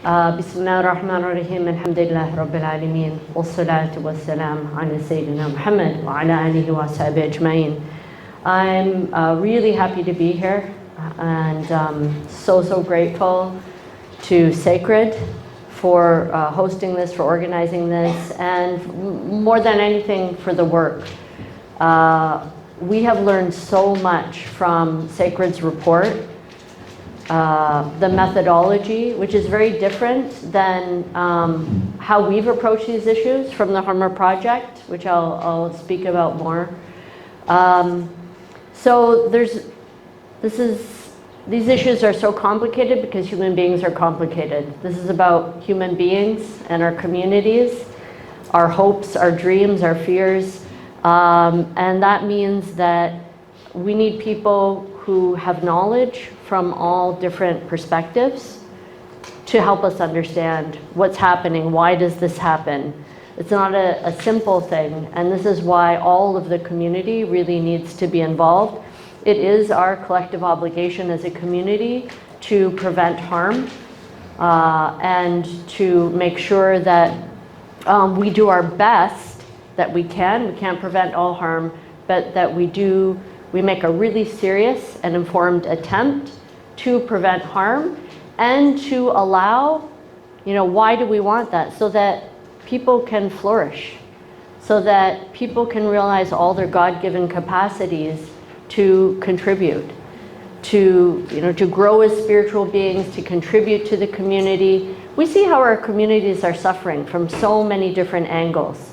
بسم الله الرحمن الرحيم الحمد لله رب العالمين والصلاة والسلام على سيدنا محمد وعلى آله وصحبه أجمعين. I'm really happy to be here and so grateful to Sacred for hosting this, for organizing this, and more than anything for the work. We have learned so much from Sacred's report. The methodology, which is very different than how we've approached these issues from the Hummer Project, which I'll speak about more. So these issues are so complicated because human beings are complicated. This is about human beings and our communities, our hopes, our dreams, our fears, and that means that we need people who have knowledge from all different perspectives to help us understand what's happening, why does this happen. It's not a simple thing, and this is why all of the community really needs to be involved. It is our collective obligation as a community to prevent harm and to make sure that we do our best that we can. We can't prevent all harm, but that we make a really serious and informed attempt to prevent harm and to allow, why do we want that? So that people can flourish, so that people can realize all their God-given capacities to contribute, to grow as spiritual beings, to contribute to the community. We see how our communities are suffering from so many different angles.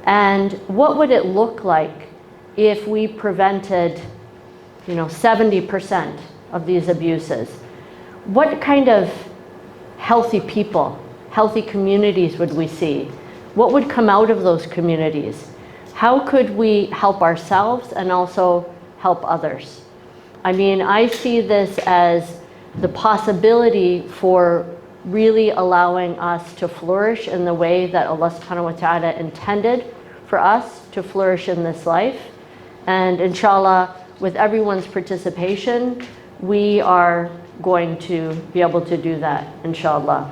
And what would it look like if we prevented, 70% of these abuses? What kind of healthy people, healthy communities would we see? What would come out of those communities? How could we help ourselves and also help others? I mean, I see this as the possibility for really allowing us to flourish in the way that Allah subhanahu wa ta'ala intended for us to flourish in this life. And inshallah, with everyone's participation, we are going to be able to do that, inshallah.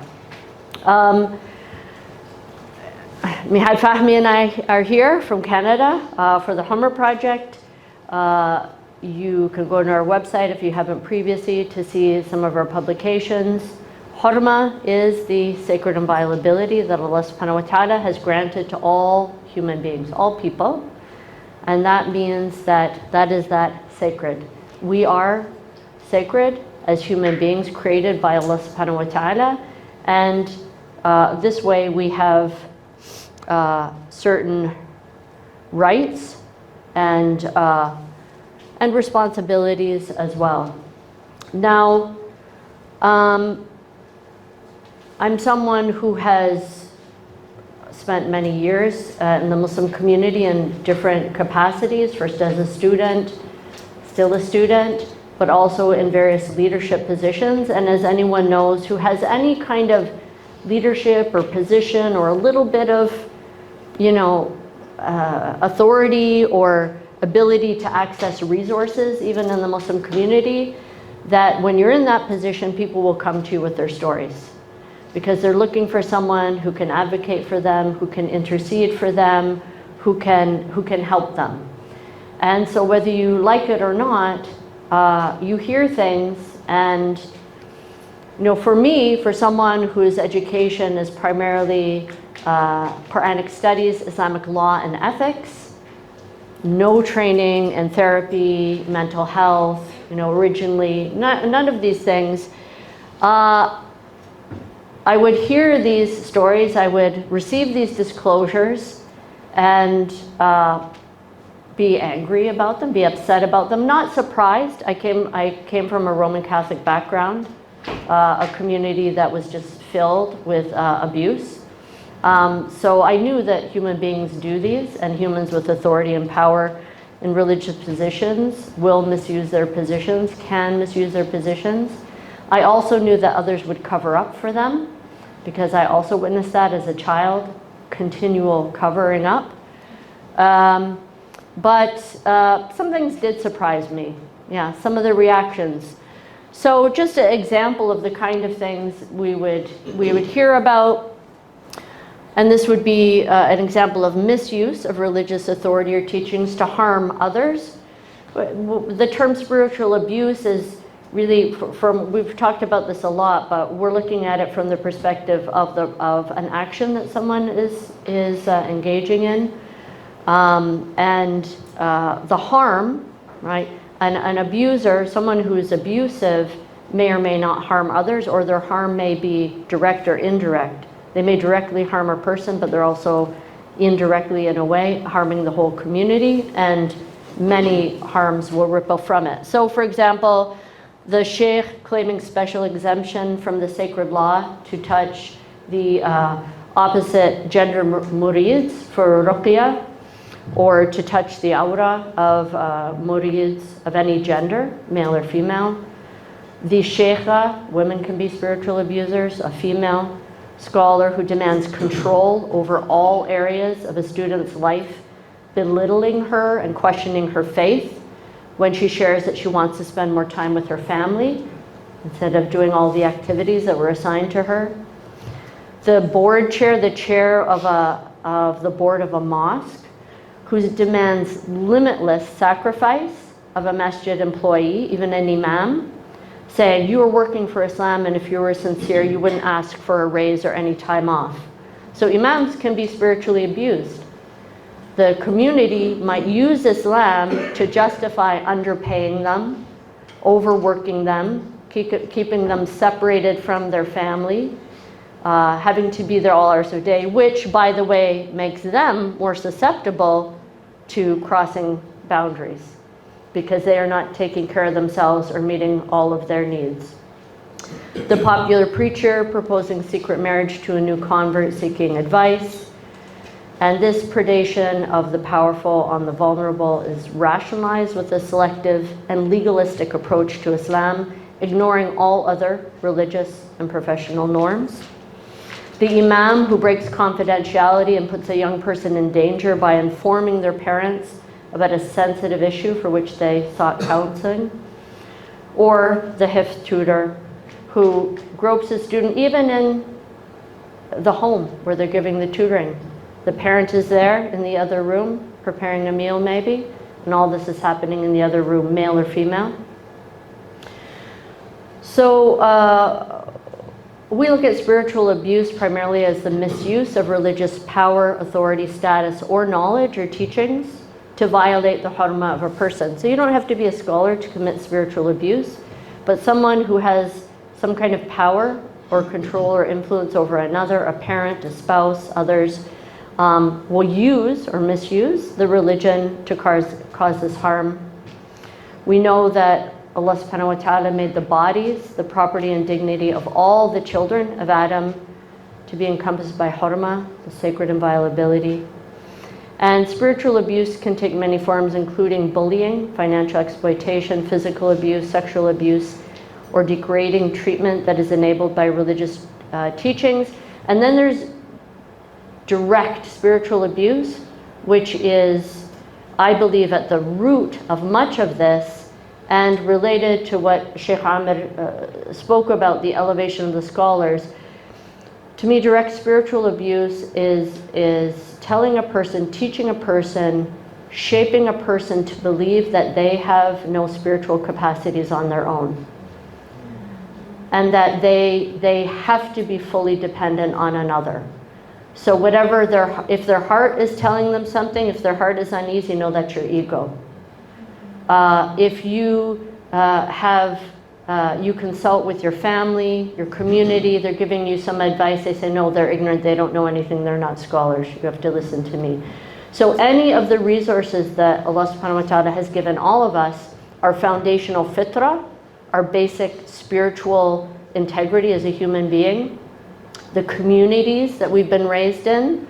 Mihad Fahmi and I are here from Canada for the Hummer Project. You can go to our website if you haven't previously to see some of our publications. Hurma is the sacred inviolability that Allah subhanahu wa ta'ala has granted to all human beings, all people. And that means that is sacred. We are sacred as human beings created by Allah subhanahu wa ta'ala. And this way we have certain rights and responsibilities as well. Now, I'm someone who has spent many years in the Muslim community in different capacities, first as a student, still a student, but also in various leadership positions. And as anyone knows who has any kind of leadership or position or a little bit of, authority or ability to access resources, even in the Muslim community, that when you're in that position, people will come to you with their stories, because they're looking for someone who can advocate for them, who can intercede for them, who can help them. And so whether you like it or not, you hear things. And for me, for someone whose education is primarily Quranic studies, Islamic law, and ethics, no training in therapy, mental health, originally, none of these things, I would hear these stories, I would receive these disclosures and be angry about them, be upset about them, not surprised. I came from a Roman Catholic background, a community that was just filled with abuse. So I knew that human beings do these, and humans with authority and power in religious positions will misuse their positions, can misuse their positions. I also knew that others would cover up for them, because I also witnessed that as a child, continual covering up. But some things did surprise me. Yeah, some of the reactions. So just an example of the kind of things we would hear about. And this would be an example of misuse of religious authority or teachings to harm others. The term spiritual abuse is really we've talked about this a lot, but we're looking at it from the perspective of an action that someone is engaging in. And the harm, right? An abuser, someone who is abusive, may or may not harm others, or their harm may be direct or indirect. They may directly harm a person, but they're also indirectly, in a way, harming the whole community, and many harms will ripple from it. So, for example, the sheikh claiming special exemption from the sacred law to touch the opposite gender murids for ruqya, or to touch the aura of murids of any gender, male or female. The sheikha, women can be spiritual abusers, a female scholar who demands control over all areas of a student's life, belittling her and questioning her faith when she shares that she wants to spend more time with her family instead of doing all the activities that were assigned to her. The board chair, the chair of the board of a mosque, who demands limitless sacrifice of a masjid employee, even an imam, saying you are working for Islam, and if you were sincere, you wouldn't ask for a raise or any time off. So imams can be spiritually abused. The community might use Islam to justify underpaying them, overworking them, keeping them separated from their family, having to be there all hours of the day, which, by the way, makes them more susceptible to crossing boundaries because they are not taking care of themselves or meeting all of their needs. The popular preacher proposing secret marriage to a new convert seeking advice. And this predation of the powerful on the vulnerable is rationalized with a selective and legalistic approach to Islam, ignoring all other religious and professional norms. The imam who breaks confidentiality and puts a young person in danger by informing their parents about a sensitive issue for which they sought counseling. Or the hifz tutor who gropes a student even in the home where they're giving the tutoring. The parent is there in the other room preparing a meal maybe, and all this is happening in the other room, male or female. So we look at spiritual abuse primarily as the misuse of religious power, authority, status, or knowledge or teachings to violate the hurma of a person. So you don't have to be a scholar to commit spiritual abuse, but someone who has some kind of power or control or influence over another, a parent, a spouse, others, will use or misuse the religion to cause this harm. We know that Allah subhanahu wa ta'ala made the bodies, the property and dignity of all the children of Adam to be encompassed by hurma, the sacred inviolability. And spiritual abuse can take many forms, including bullying, financial exploitation, physical abuse, sexual abuse, or degrading treatment that is enabled by religious teachings. And then there's direct spiritual abuse, which is, I believe, at the root of much of this, and related to what Sheikh Amir spoke about, the elevation of the scholars. To me, direct spiritual abuse is telling a person, teaching a person, shaping a person to believe that they have no spiritual capacities on their own, and that they have to be fully dependent on another. So whatever if their heart is telling them something, if their heart is uneasy, know that's your ego. If you you consult with your family, your community, they're giving you some advice, they say, no, they're ignorant, they don't know anything, they're not scholars, you have to listen to me. So any of the resources that Allah subhanahu wa ta'ala has given all of us, our foundational fitrah, our basic spiritual integrity as a human being, the communities that we've been raised in,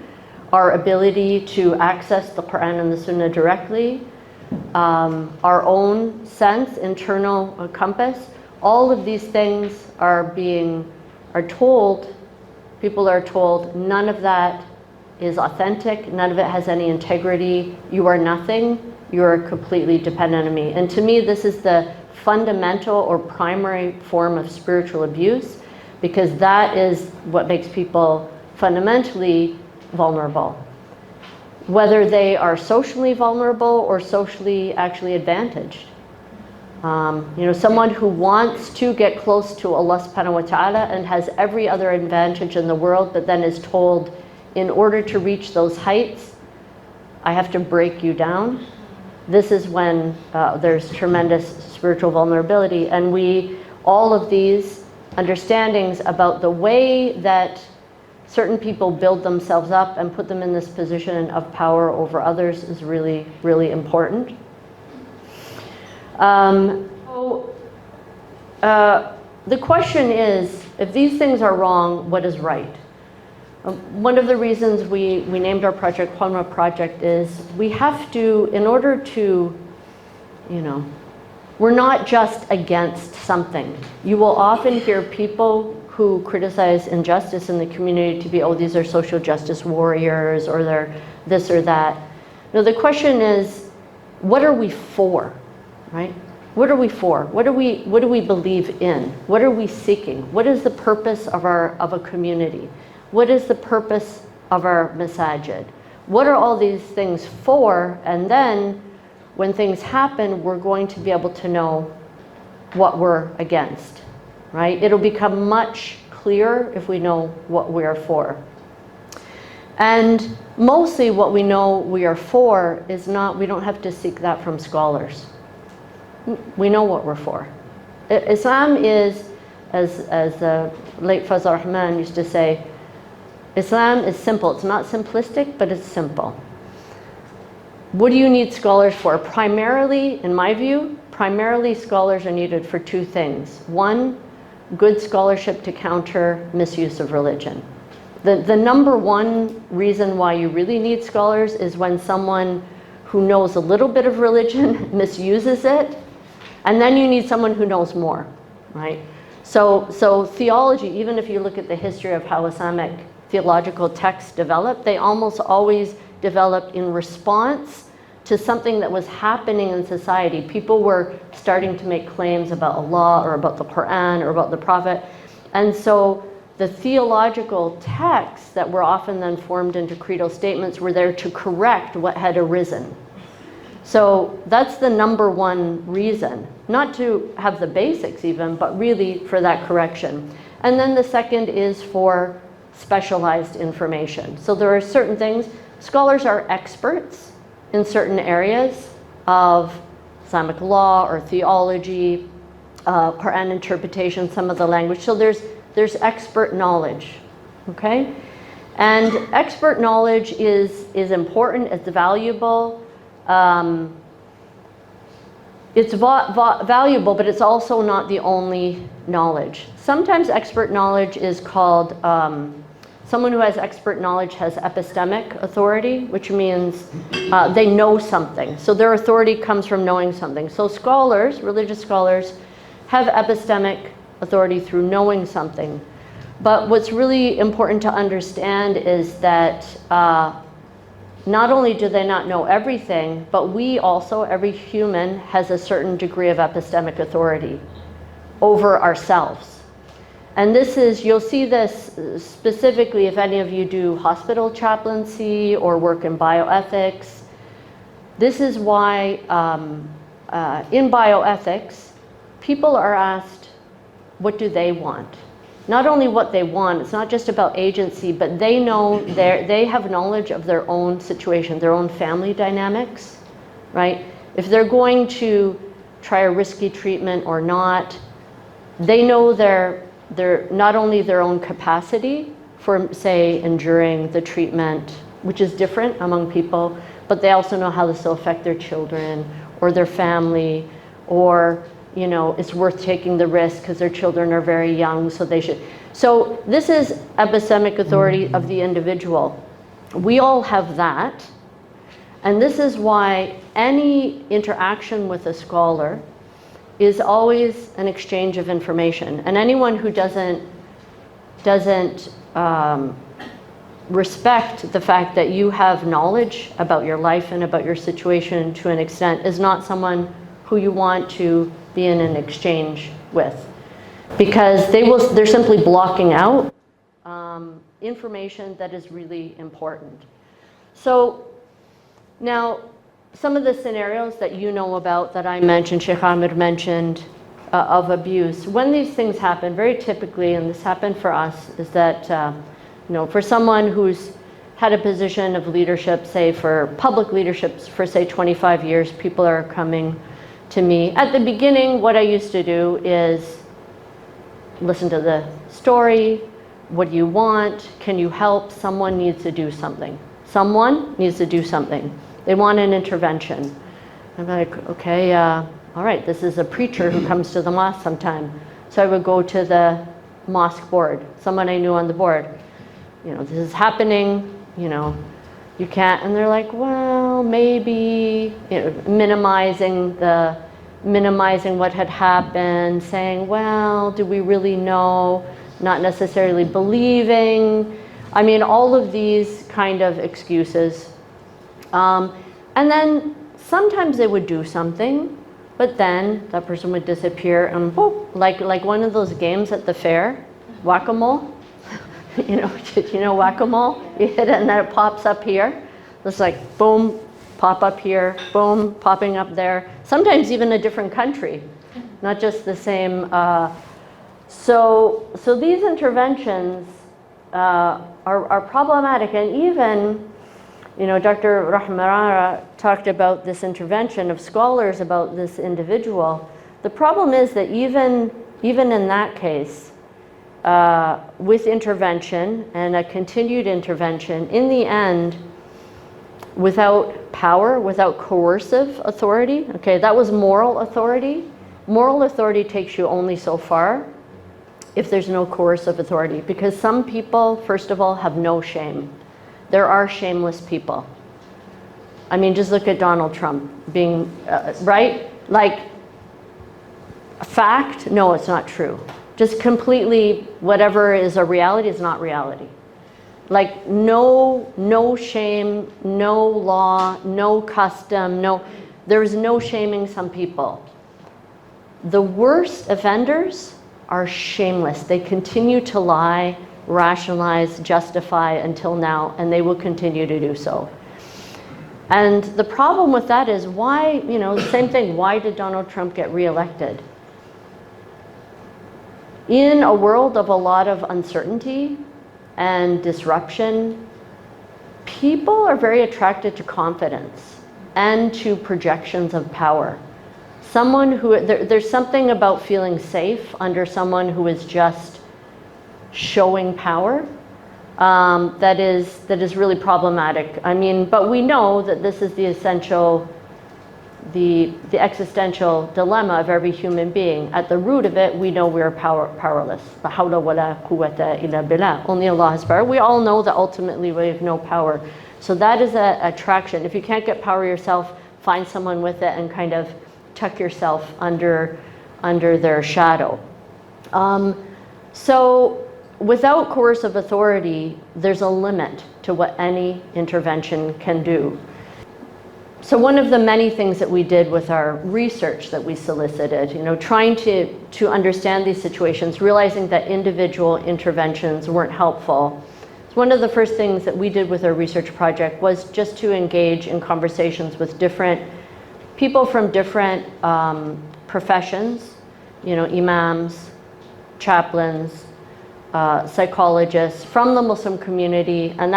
our ability to access the Quran and the Sunnah directly, our own sense, internal compass, all of these things people are told, none of that is authentic, none of it has any integrity, you are nothing, you are completely dependent on me. And to me, this is the fundamental or primary form of spiritual abuse, because that is what makes people fundamentally vulnerable. Whether they are socially vulnerable or socially actually advantaged. Someone who wants to get close to Allah subhanahu wa ta'ala and has every other advantage in the world, but then is told, in order to reach those heights, I have to break you down. This is when there's tremendous spiritual vulnerability. And all of these understandings about the way that certain people build themselves up and put them in this position of power over others is really, really important. The question is, if these things are wrong, what is right? One of the reasons we named our project Qanwa Project is we have to, in order to, we're not just against something. You will often hear people who criticize injustice in the community to be, oh, these are social justice warriors, or they're this or that. No, the question is, what are we for, right? What are we for? What do we believe in? What are we seeking? What is the purpose of a community? What is the purpose of our masajid? What are all these things for? And then when things happen, we're going to be able to know what we're against, right? It'll become much clearer if we know what we are for. And mostly what we know we are for is not, we don't have to seek that from scholars. We know what we're for. Islam is, as the late Fazl Rahman used to say, Islam is simple. It's not simplistic, but it's simple. What do you need scholars for? Primarily, in my view, primarily scholars are needed for two things. One, good scholarship to counter misuse of religion. The number one reason why you really need scholars is when someone who knows a little bit of religion misuses it, and then you need someone who knows more, right? So theology, even if you look at the history of how Islamic theological texts developed, they almost always developed in response to something that was happening in society. People were starting to make claims about Allah or about the Quran or about the Prophet. And so the theological texts that were often then formed into creedal statements were there to correct what had arisen. So that's the number one reason, not to have the basics even, but really for that correction. And then the second is for specialized information. So there are certain things, scholars are experts in certain areas of Islamic law or theology, Quran interpretation, some of the language. So there's expert knowledge, okay? And expert knowledge is important, it's valuable. It's valuable, but it's also not the only knowledge. Sometimes expert knowledge is called, someone who has expert knowledge has epistemic authority, which means they know something. So their authority comes from knowing something. So scholars, religious scholars, have epistemic authority through knowing something. But what's really important to understand is that not only do they not know everything, but we also, every human, has a certain degree of epistemic authority over ourselves. And this is, you'll see this specifically if any of you do hospital chaplaincy or work in bioethics. This is why in bioethics, people are asked, what do they want? Not only what they want, it's not just about agency, but they know they have knowledge of their own situation, their own family dynamics, right? If they're going to try a risky treatment or not, they know their not only their own capacity for, say, enduring the treatment, which is different among people, but they also know how this will affect their children or their family, or it's worth taking the risk because their children are very young, so they should. So this is epistemic authority of the individual. We all have that. And this is why any interaction with a scholar is always an exchange of information. And anyone who doesn't respect the fact that you have knowledge about your life and about your situation to an extent is not someone who you want to be in an exchange with. Because they're simply blocking out information that is really important. So now, some of the scenarios that you know about, that I mentioned, Sheikh Amir mentioned, of abuse, when these things happen, very typically, and this happened for us, is that for someone who's had a position of leadership, say for public leadership for say 25 years, people are coming to me. At the beginning, what I used to do is listen to the story. What do you want? Can you help? Someone needs to do something. Someone needs to do something. They want an intervention. I'm like, okay, all right, this is a preacher who comes to the mosque sometime. So I would go to the mosque board, someone I knew on the board. This is happening, you can't, and they're like, well, maybe, minimizing what had happened, saying, well, do we really know? Not necessarily believing. I mean, all of these kind of excuses. And then sometimes they would do something, but then that person would disappear and boop, like one of those games at the fair, whack-a-mole. Did you know whack-a-mole? You hit it and then it pops up here. It's like boom, pop up here, boom, popping up there. Sometimes even a different country, not just the same. So these interventions are problematic, and even, Dr. Rahmarara talked about this intervention of scholars about this individual. The problem is that even in that case, with intervention and a continued intervention, in the end, without power, without coercive authority, okay, that was moral authority. Moral authority takes you only so far if there's no coercive authority, because some people, first of all, have no shame. There are shameless people. I mean, just look at Donald Trump being, right? Like, fact, no, it's not true. Just completely, whatever is a reality is not reality. Like, no shame, no law, no custom, there's no shaming some people. The worst offenders are shameless. They continue to lie, rationalize, justify until now, and they will continue to do so. And the problem with that is why, same thing, why did Donald Trump get reelected? In a world of a lot of uncertainty and disruption, people are very attracted to confidence and to projections of power. There's something about feeling safe under someone who is just showing power that is really problematic. I mean, but we know that this is the existential dilemma of every human being. At the root of it, we know we're powerless. La hawla wa la quwwata illa billah. Only Allah has power. We all know that ultimately we have no power. So that is an attraction. If you can't get power yourself, find someone with it and kind of tuck yourself under their shadow. So without coercive authority, there's a limit to what any intervention can do. So one of the many things that we did with our research that we solicited, trying to understand these situations, realizing that individual interventions weren't helpful. So one of the first things that we did with our research project was just to engage in conversations with different people from different professions, imams, chaplains, psychologists from the Muslim community, and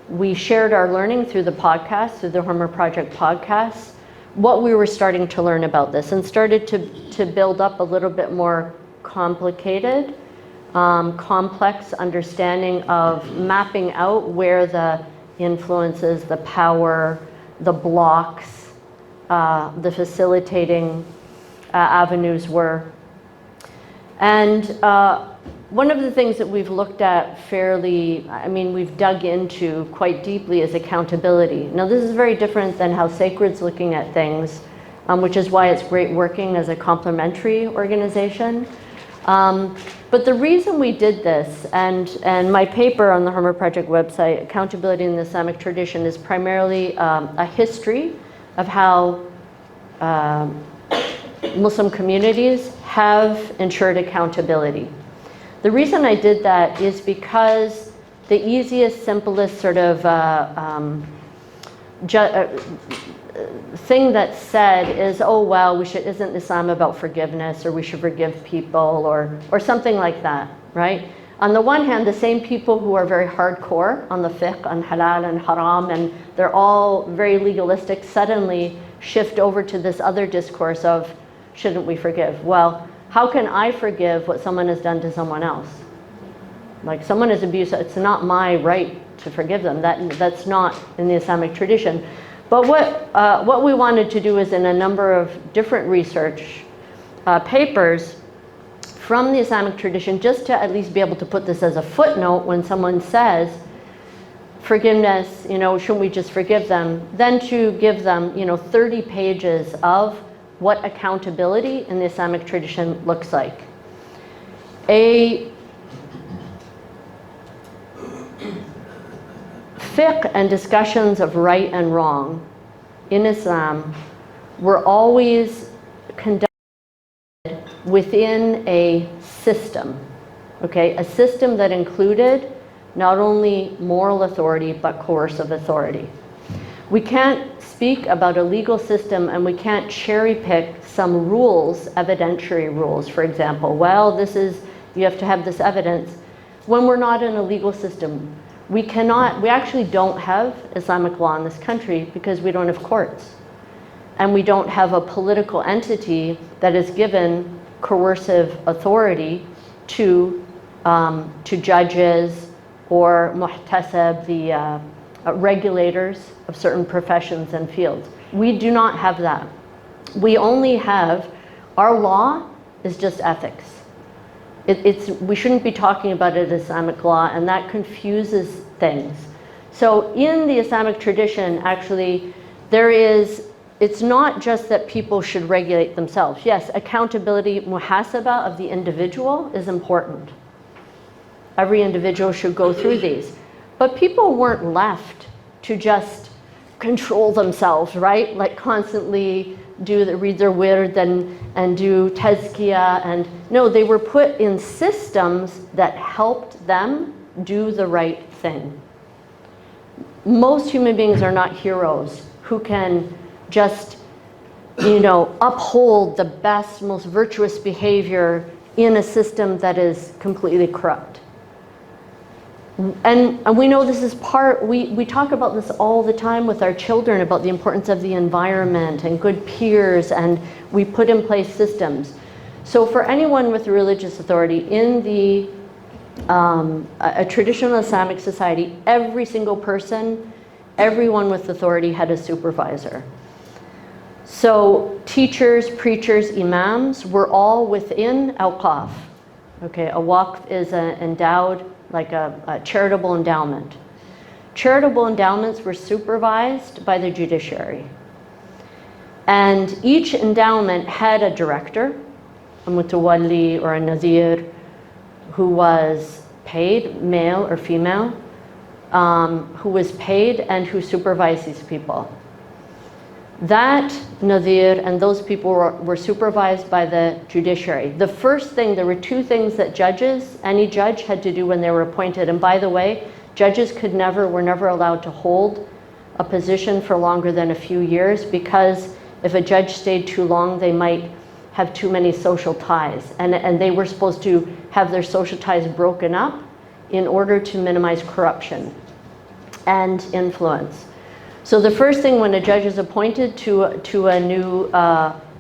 we shared our learning through the podcast, through the Homer Project podcast, what we were starting to learn about this, and started to build up a little bit more complicated, complex understanding of mapping out where the influences, the power, the blocks, the facilitating avenues were. And one of the things that we've looked at we've dug into quite deeply is accountability. Now, this is very different than how Sacred's looking at things, which is why it's great working as a complementary organization. But the reason we did this, and my paper on the Homer Project website, Accountability in the Islamic Tradition, is primarily a history of how Muslim communities have ensured accountability. The reason I did that is because the easiest, simplest sort of thing that's said is, oh, well, isn't Islam about forgiveness, or we should forgive people, or something like that, right? On the one hand, the same people who are very hardcore on the fiqh, on halal and haram, and they're all very legalistic, suddenly shift over to this other discourse of, shouldn't we forgive? Well, how can I forgive what someone has done to someone else? Like, someone is abusive, it's not my right to forgive them. That's not in the Islamic tradition. But what we wanted to do is, in a number of different research papers from the Islamic tradition, just to at least be able to put this as a footnote when someone says, forgiveness, shouldn't we just forgive them? Then to give them, 30 pages of what accountability in the Islamic tradition looks like. A fiqh and discussions of right and wrong in Islam were always conducted within a system, okay? A system that included not only moral authority, but coercive authority. We can't speak about a legal system and we can't cherry pick some rules, evidentiary rules, for example. Well, you have to have this evidence. When we're not in a legal system, we actually don't have Islamic law in this country because we don't have courts. And we don't have a political entity that is given coercive authority to judges or muhtasab, the regulators of certain professions and fields. We do not have that. We only have, our law is just ethics. We shouldn't be talking about it as Islamic law, and that confuses things. So in the Islamic tradition, actually, it's not just that people should regulate themselves. Yes, accountability, muhasaba of the individual is important. Every individual should go through these. But people weren't left to just control themselves, right? Like constantly read their wird and do tazkiyah. And no, they were put in systems that helped them do the right thing. Most human beings are not heroes who can just, uphold the best, most virtuous behavior in a system that is completely corrupt. And we know this is we talk about this all the time with our children, about the importance of the environment and good peers, and we put in place systems. So for anyone with religious authority in a traditional Islamic society, every single person, everyone with authority had a supervisor. So teachers, preachers, imams were all within awqaf. Okay, a waqf is endowed, like a charitable endowment. Charitable endowments were supervised by the judiciary. And each endowment had a director, a mutawalli or a nazir, who was paid, male or female, who was paid and who supervised these people. That nazir and those people were supervised by the judiciary. The first thing, there were two things that any judge had to do when they were appointed. And by the way, judges were never allowed to hold a position for longer than a few years, because if a judge stayed too long, they might have too many social ties. And they were supposed to have their social ties broken up in order to minimize corruption and influence. So the first thing when a judge is appointed to a new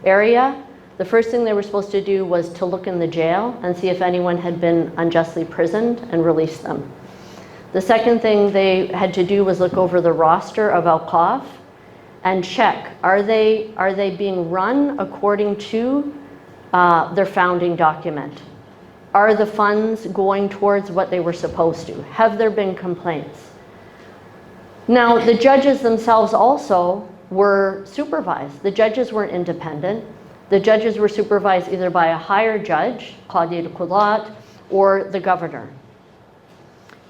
area, the first thing they were supposed to do was to look in the jail and see if anyone had been unjustly imprisoned and release them. The second thing they had to do was look over the roster of awqaf and check, are they being run according to their founding document? Are the funds going towards what they were supposed to? Have there been complaints? Now, the judges themselves also were supervised. The judges weren't independent. The judges were supervised either by a higher judge, Qadi al-Qudat, or the governor.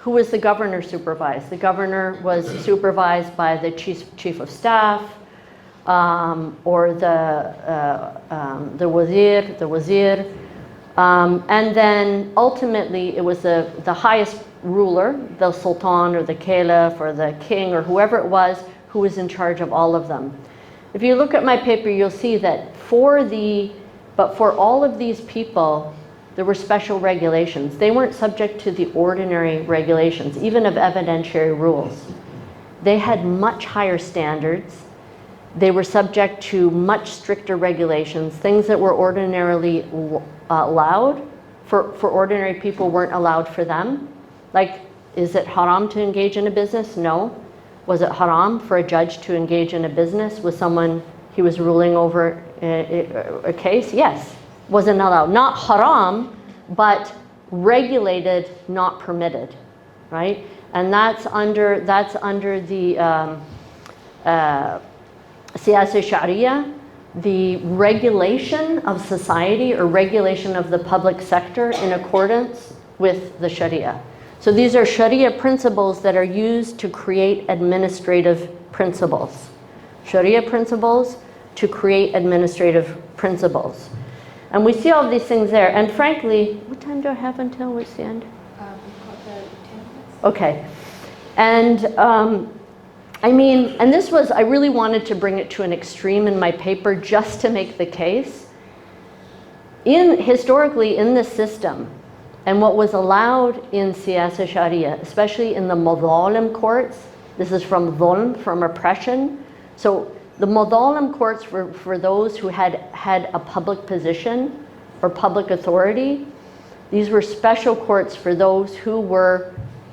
Who was the governor supervised? The governor was supervised by the chief of staff, or the wazir. And then ultimately it was the highest ruler, the sultan or the caliph or the king or whoever it was who was in charge of all of them. If you look at my paper, you'll see that for all of these people, there were special regulations. They weren't subject to the ordinary regulations, even of evidentiary rules. They had much higher standards. They were subject to much stricter regulations. Things that were ordinarily allowed for ordinary people weren't allowed for them. Like, is it haram to engage in a business? No. Was it haram for a judge to engage in a business with someone he was ruling over a case? Yes. Wasn't allowed. Not haram, but regulated, not permitted, right? And that's under the siyasa sharia, the regulation of society or regulation of the public sector in accordance with the sharia. So these are sharia principles that are used to create administrative principles. Sharia principles to create administrative principles. And we see all these things there. And frankly, what time do I have until? What's the end? We've got the 10 minutes. Okay. And I mean, and this was, I really wanted to bring it to an extreme in my paper just to make the case. Historically in this system, and what was allowed in siyasa sharia, especially in the madhalim courts, this is from dhulm, from oppression. So the madhalim courts were for those who had a public position or public authority. These were special courts for those who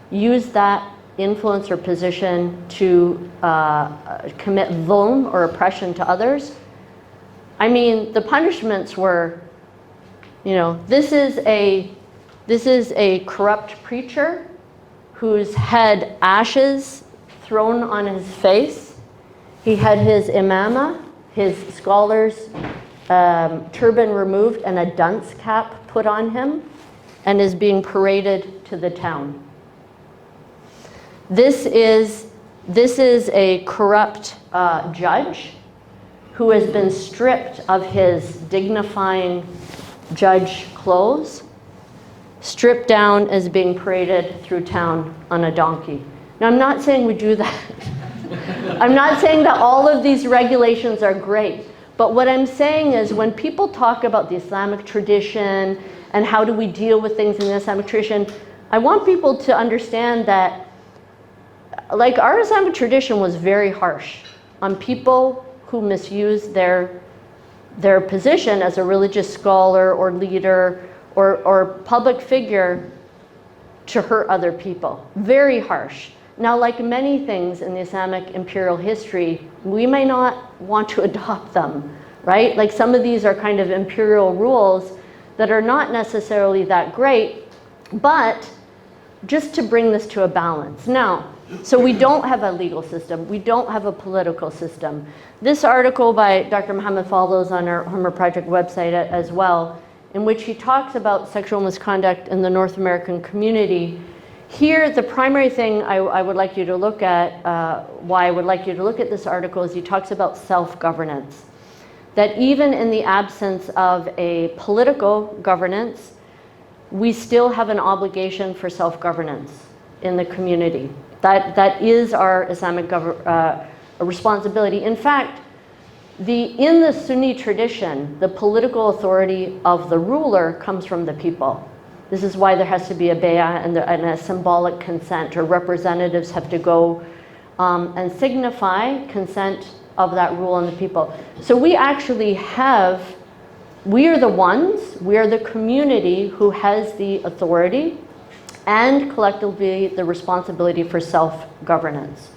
used that influence or position to commit dhulm or oppression to others. I mean, the punishments were, this is a corrupt preacher who's had ashes thrown on his face. He had his imama, his scholar's turban removed and a dunce cap put on him, and is being paraded to the town. This is a corrupt judge who has been stripped of his dignifying judge clothes, stripped down, as being paraded through town on a donkey. Now, I'm not saying we do that. I'm not saying that all of these regulations are great. But what I'm saying is when people talk about the Islamic tradition and how do we deal with things in the Islamic tradition, I want people to understand that, like, our Islamic tradition was very harsh on people who misuse their position as a religious scholar or leader or public figure to hurt other people. Very harsh. Now, like many things in the Islamic imperial history, we may not want to adopt them, right? Like some of these are kind of imperial rules that are not necessarily that great, but just to bring this to a balance. Now, so we don't have a legal system. We don't have a political system. This article by Dr. Muhammad Fadl is on our Homer Project website as well, in which he talks about sexual misconduct in the North American community. Here, the primary thing I would like you to look at, why I would like you to look at this article, is he talks about self-governance. That even in the absence of a political governance, we still have an obligation for self-governance in the community. That is our Islamic responsibility. In fact, in the Sunni tradition, the political authority of the ruler comes from the people. This is why there has to be a bay'ah and a symbolic consent, or representatives have to go and signify consent of that rule on the people. So we actually we are the community who has the authority and collectively the responsibility for self-governance.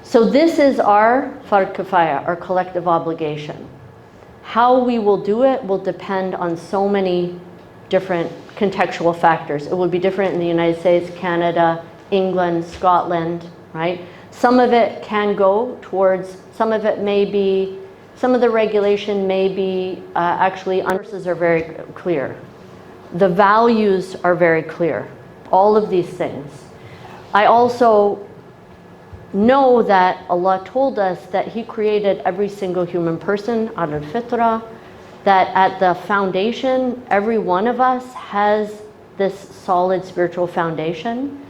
So this is our fard kifaya, our collective obligation. How we will do it will depend on so many different contextual factors. It will be different in the United States, Canada, England, Scotland, right? Some of it can go towards, some of the regulation may be actually, sources are very clear. The values are very clear. All of these things. I also know that Allah told us that He created every single human person out of fitrah, that at the foundation, every one of us has this solid spiritual foundation.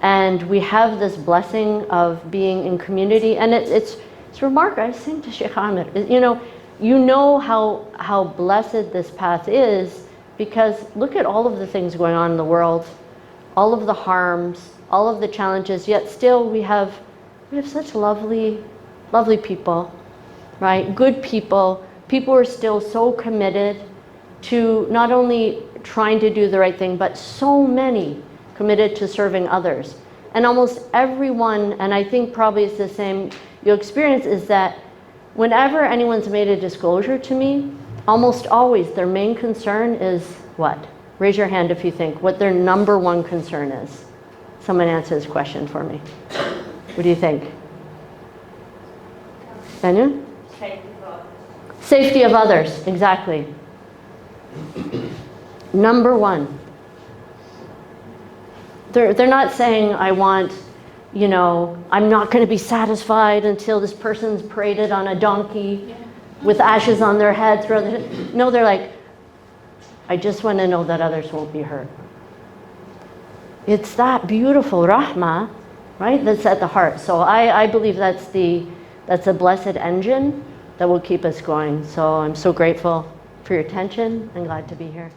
And we have this blessing of being in community. And it's remarkable. I was saying to Sheikh Amir, you know how blessed this path is, because look at all of the things going on in the world, all of the harms, all of the challenges, yet still we have such lovely people, right? Good people. People are still so committed to not only trying to do the right thing, but so many committed to serving others. And almost everyone, and I think probably it's the same you'll experience, is that whenever anyone's made a disclosure to me, almost always their main concern is what? Raise your hand if you think what their number one concern is. Someone answer this question for me. What do you think? Benjamin? Safety of others, exactly. Number one. They're not saying, I want, I'm not going to be satisfied until this person's paraded on a donkey with ashes on their head. No, they're like, I just want to know that others won't be hurt. It's that beautiful rahmah, right, that's at the heart. So I believe that's a blessed engine that will keep us going. So I'm so grateful for your attention and glad to be here.